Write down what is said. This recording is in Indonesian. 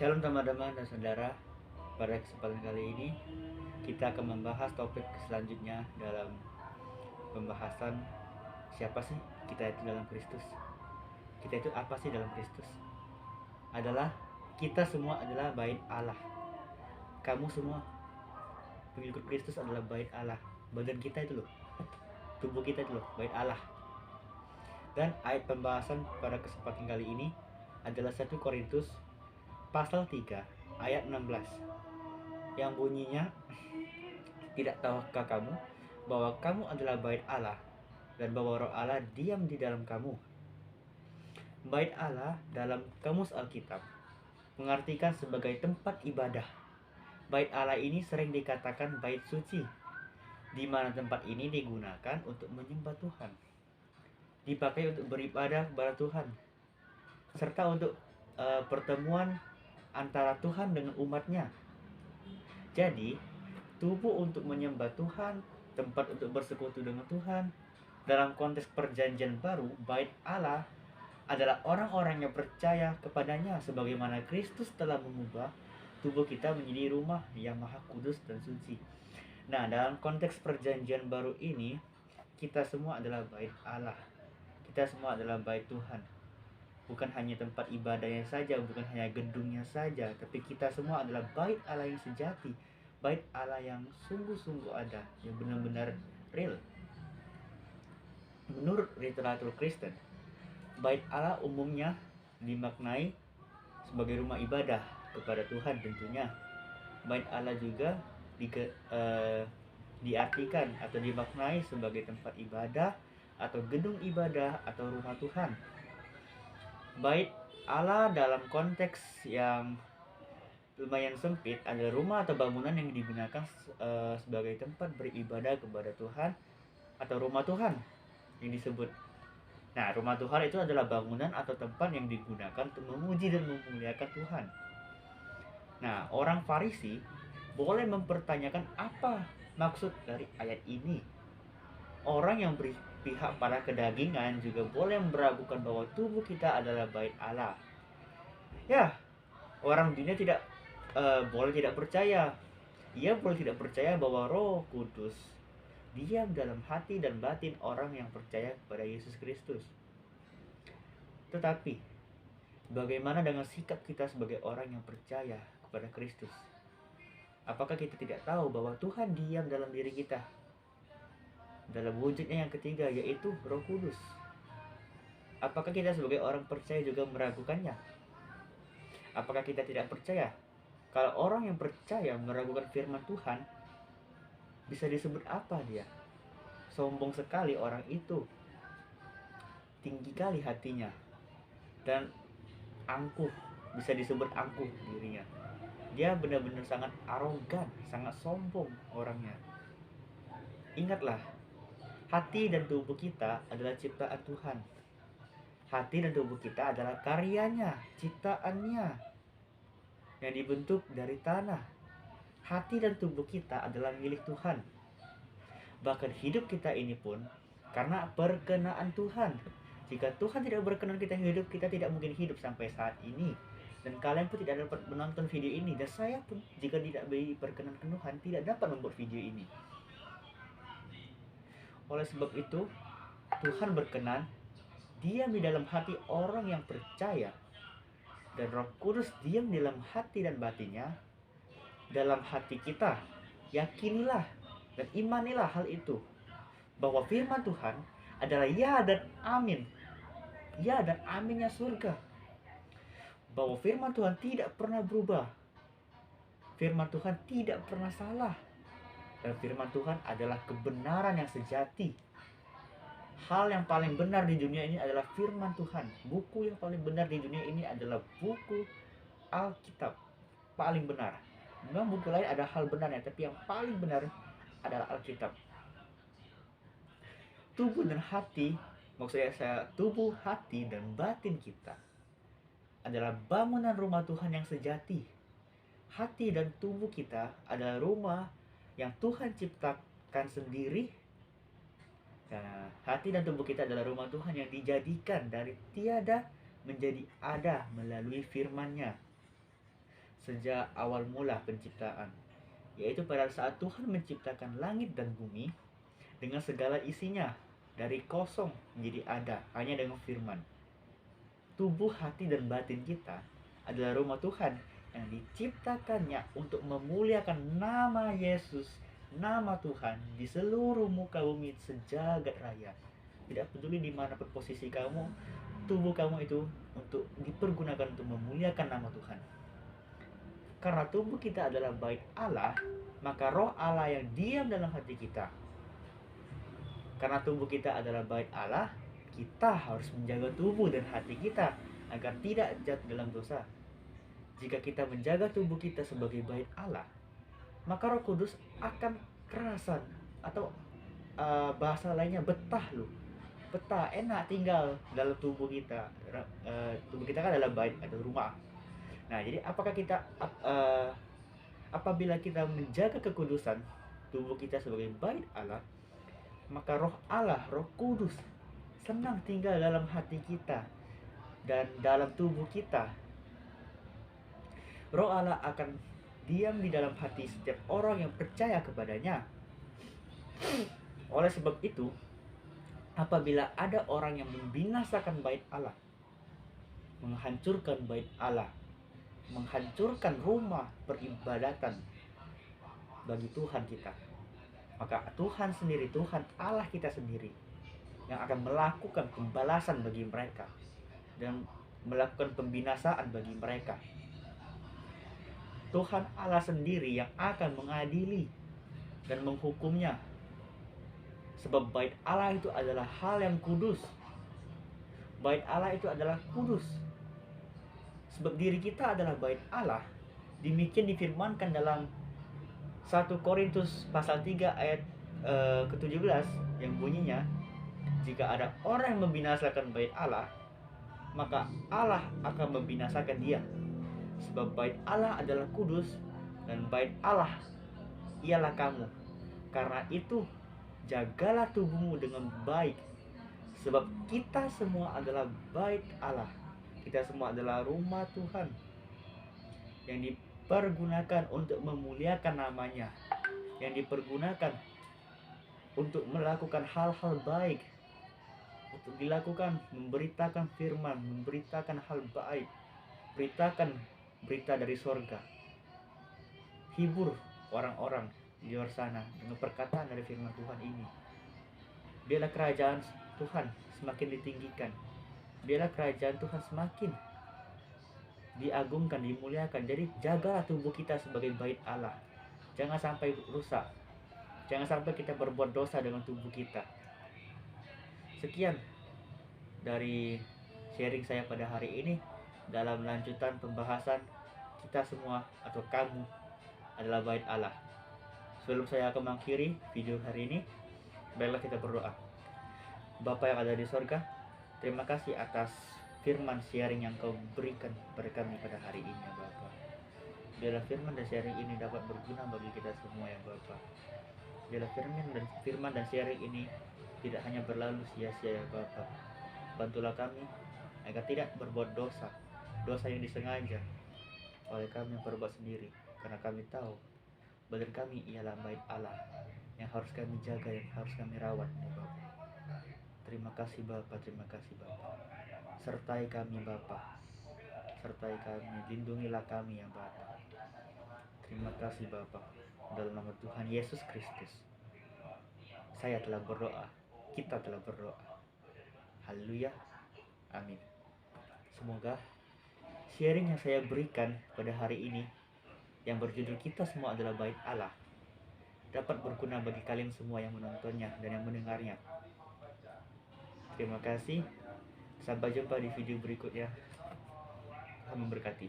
Shalom teman-teman dan saudara. Pada kesempatan kali ini kita akan membahas topik selanjutnya dalam pembahasan siapa sih kita itu dalam Kristus. Kita itu apa sih dalam Kristus? Adalah kita semua adalah bait Allah. Kamu semua pengikut Kristus adalah bait Allah. Badan kita itu loh, tubuh kita itu loh, bait Allah. Dan ayat pembahasan pada kesempatan kali ini adalah 1 Korintus pasal 3 ayat 16 yang bunyinya, tidak tahukah kamu bahwa kamu adalah bait Allah dan bahwa Roh Allah diam di dalam kamu. Bait Allah dalam kamus Alkitab mengartikan sebagai tempat ibadah. Bait Allah ini sering dikatakan bait suci, di mana tempat ini digunakan untuk menyembah Tuhan, dipakai untuk beribadah kepada Tuhan, serta untuk pertemuan antara Tuhan dengan umatnya. Jadi, tubuh untuk menyembah Tuhan, tempat untuk bersekutu dengan Tuhan. Dalam konteks perjanjian baru, bait Allah adalah orang-orang yang percaya kepadanya, sebagaimana Kristus telah mengubah tubuh kita menjadi rumah yang maha kudus dan suci. Nah, dalam konteks perjanjian baru ini, kita semua adalah bait Allah. Kita semua adalah bait Tuhan. Bukan hanya tempat ibadahnya saja, bukan hanya gedungnya saja, tapi kita semua adalah bait Allah yang sejati, bait Allah yang sungguh-sungguh ada, yang benar-benar real. Menurut literatur Kristen, bait Allah umumnya dimaknai sebagai rumah ibadah kepada Tuhan tentunya. Bait Allah juga diartikan atau dimaknai sebagai tempat ibadah atau gedung ibadah atau rumah Tuhan. Bait Allah dalam konteks yang lumayan sempit adalah rumah atau bangunan yang digunakan sebagai tempat beribadah kepada Tuhan atau rumah Tuhan yang disebut. Nah, rumah Tuhan itu adalah bangunan atau tempat yang digunakan untuk memuji dan memuliakan Tuhan. Nah, orang Farisi boleh mempertanyakan apa maksud dari ayat ini. Orang yang berpihak pada kedagingan juga boleh meragukan bahwa tubuh kita adalah bait Allah. Ya, orang dunia boleh tidak percaya. Ia boleh tidak percaya bahwa Roh Kudus diam dalam hati dan batin orang yang percaya kepada Yesus Kristus. Tetapi, bagaimana dengan sikap kita sebagai orang yang percaya kepada Kristus? Apakah kita tidak tahu bahwa Tuhan diam dalam diri kita? Dalam wujudnya yang ketiga, yaitu Roh Kudus. Apakah kita sebagai orang percaya juga meragukannya? Apakah kita tidak percaya? Kalau orang yang percaya meragukan firman Tuhan, bisa disebut apa dia? Sombong sekali orang itu, tinggi kali hatinya, dan angkuh, bisa disebut angkuh dirinya. Dia benar-benar sangat arogan, sangat sombong orangnya. Ingatlah, hati dan tubuh kita adalah ciptaan Tuhan. Hati dan tubuh kita adalah karyanya, ciptaannya, yang dibentuk dari tanah. Hati dan tubuh kita adalah milik Tuhan. Bahkan hidup kita ini pun karena perkenaan Tuhan. Jika Tuhan tidak berkenan kita hidup, kita tidak mungkin hidup sampai saat ini. Dan kalian pun tidak dapat menonton video ini. Dan saya pun jika tidak diperkenankan Tuhan, tidak dapat membuat video ini. Oleh sebab itu, Tuhan berkenan diam di dalam hati orang yang percaya, dan Roh Kudus diam di dalam hati dan batinnya. Dalam hati kita, yakinilah dan imanilah hal itu, bahwa firman Tuhan adalah ya dan amin. Ya dan aminnya surga. Bahwa firman Tuhan tidak pernah berubah. Firman Tuhan tidak pernah salah. Dan firman Tuhan adalah kebenaran yang sejati. Hal yang paling benar di dunia ini adalah firman Tuhan. Buku yang paling benar di dunia ini adalah buku Alkitab. Paling benar. Memang buku lain ada hal benarnya, tapi yang paling benar adalah Alkitab. Tubuh dan hati, maksudnya tubuh, hati, dan batin kita adalah bangunan rumah Tuhan yang sejati. Hati dan tubuh kita adalah rumah yang Tuhan ciptakan sendiri. Nah, hati dan tubuh kita adalah rumah Tuhan yang dijadikan dari tiada menjadi ada melalui firman-Nya. sejak awal mula penciptaan, yaitu pada saat Tuhan menciptakan langit dan bumi dengan segala isinya, dari kosong menjadi ada hanya dengan firman. Tubuh, hati, dan batin kita adalah rumah Tuhan yang diciptakannya untuk memuliakan nama Yesus, nama Tuhan di seluruh muka bumi sejagat raya. Tidak peduli di mana posisi kamu, tubuh kamu itu untuk dipergunakan untuk memuliakan nama Tuhan. Karena tubuh kita adalah bait Allah, maka roh Allah yang diam dalam hati kita. Karena tubuh kita adalah bait Allah, kita harus menjaga tubuh dan hati kita agar tidak jatuh dalam dosa. Jika kita menjaga tubuh kita sebagai bait Allah, maka Roh Kudus akan kerasan, atau bahasa lainnya betah loh. Betah, enak tinggal dalam tubuh kita. Tubuh kita kan adalah bait atau rumah. Nah, jadi apabila kita menjaga kekudusan tubuh kita sebagai bait Allah, maka roh Allah, Roh Kudus senang tinggal dalam hati kita dan dalam tubuh kita. Roh Allah akan diam di dalam hati setiap orang yang percaya kepadanya. Oleh sebab itu, apabila ada orang yang membinasakan bait Allah, menghancurkan bait Allah, menghancurkan rumah peribadatan bagi Tuhan kita, maka Tuhan sendiri, Tuhan Allah kita sendiri yang akan melakukan pembalasan bagi mereka dan melakukan pembinasaan bagi mereka. Tuhan Allah sendiri yang akan mengadili dan menghukumnya. Sebab bait Allah itu adalah hal yang kudus. Bait Allah itu adalah kudus. Sebab diri kita adalah bait Allah. Demikian difirmankan dalam 1 Korintus pasal 3 ayat ke-17 yang bunyinya, jika ada orang yang membinasakan bait Allah, maka Allah akan membinasakan dia. Sebab bait Allah adalah kudus dan bait Allah ialah kamu. Karena itu jagalah tubuhmu dengan baik, sebab kita semua adalah bait Allah. Kita semua adalah rumah Tuhan yang dipergunakan untuk memuliakan namanya, yang dipergunakan untuk melakukan hal-hal baik, untuk dilakukan, memberitakan firman, memberitakan hal baik, beritakan berita dari sorga, hibur orang-orang di luar sana dengan perkataan dari firman Tuhan ini. Biarlah kerajaan Tuhan semakin ditinggikan, biarlah kerajaan Tuhan semakin diagungkan, dimuliakan. Jadi jagalah tubuh kita sebagai bait Allah. Jangan sampai rusak, jangan sampai kita berbuat dosa dengan tubuh kita. Sekian dari sharing saya pada hari ini dalam lanjutan pembahasan kita semua atau kamu adalah bait Allah. Sebelum saya akan mengakhiri video hari ini, baiklah kita berdoa. Bapa yang ada di sorga, terima kasih atas firman sharing yang kau berikan kepada kami pada hari ini ya Bapa. Biarlah firman dan sharing ini dapat berguna bagi kita semua ya Bapa. Biarlah firman dan sharing ini tidak hanya berlalu sia-sia ya Bapa. Bantulah kami agar tidak berbuat dosa yang disengaja oleh kami yang berbuat sendiri, karena kami tahu badan kami ialah bait Allah yang harus kami jaga, yang harus kami rawat ya Bapa. Terima kasih Bapa, terima kasih Bapa. Sertai kami Bapa, sertai kami, lindungilah kami ya Bapa. Terima kasih Bapa. Dalam nama Tuhan Yesus Kristus saya telah berdoa, kita telah berdoa. Haleluya, amin. Semoga sharing yang saya berikan pada hari ini yang berjudul kita semua adalah bait Allah dapat berguna bagi kalian semua yang menontonnya dan yang mendengarnya. Terima kasih. Sampai jumpa di video berikutnya. Tuhan memberkati.